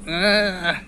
Ah.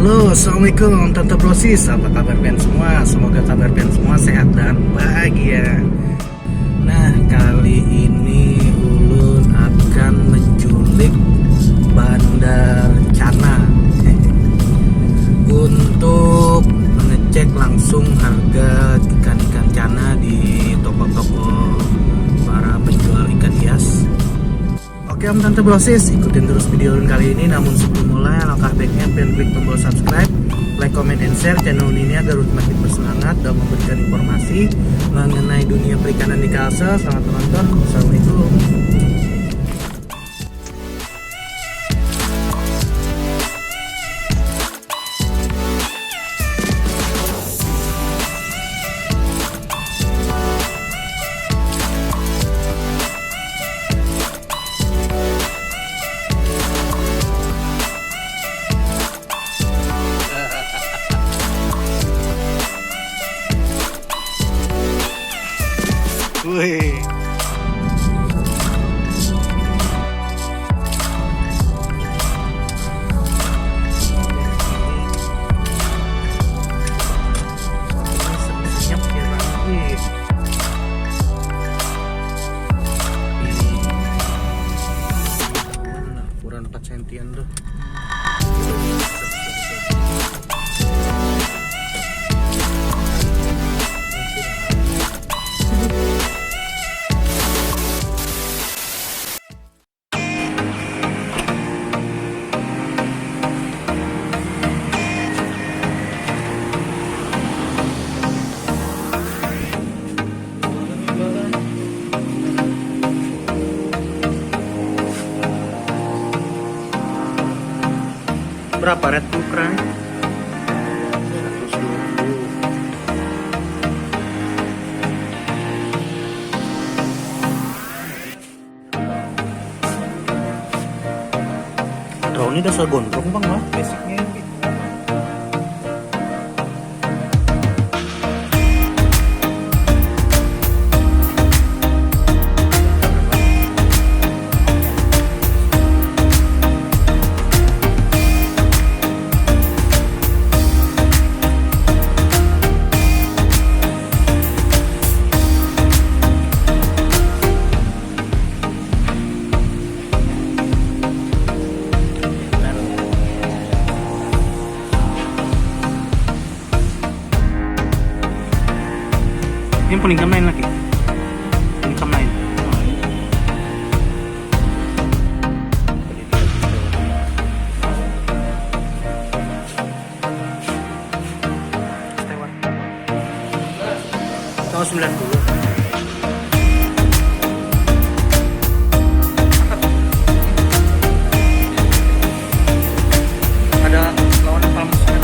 Halo, assalamualaikum Tante Brosis, apa kabar kalian semua? Semoga kabar kalian semua sehat dan bahagia. Nah, kali ini Ulun akan menculik bandar cana untuk mengecek langsung harga ikan-ikan cana di toko-toko para penjual ikan hias. Oke Om Tante Brosis, ikutin terus video kali ini. Namun sebelum mulai, alangkah baiknya kalian klik tombol subscribe, like, comment, and share channel ini agar makin bersemangat dan memberikan informasi mengenai dunia perikanan di Kalsel. Selamat menonton. Assalamualaikum. Wih. Senyap ya Bang. Wih. Ukuran 4 sentian tuh. Berapa red ukuran? 120. Drone ini dasar gondrong bang lah, basicnya. Ini peningkam lain lagi. Peningkam lain. Tahun 90. Ada lawan apa musuhnya?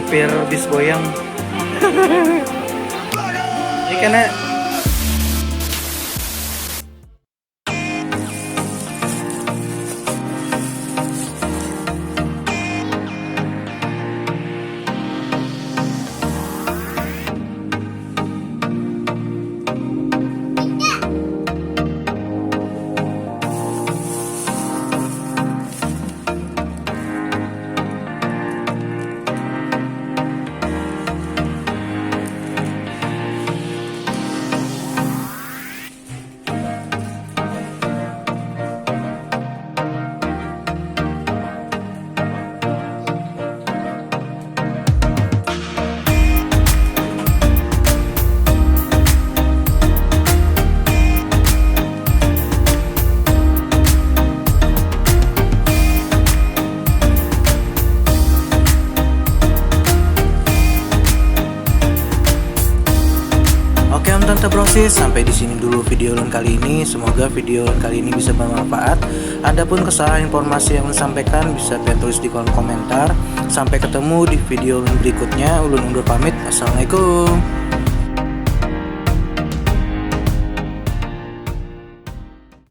supir bis boyang. Ini karena Tante Brosis, sampai di sini dulu video Lun kali ini. Semoga video Lun kali ini bisa bermanfaat. Adapun kesalahan informasi yang Lun sampaikan bisa kalian tulis di kolom komentar. Sampai ketemu di video Lun berikutnya. Ulun undur pamit. Assalamualaikum.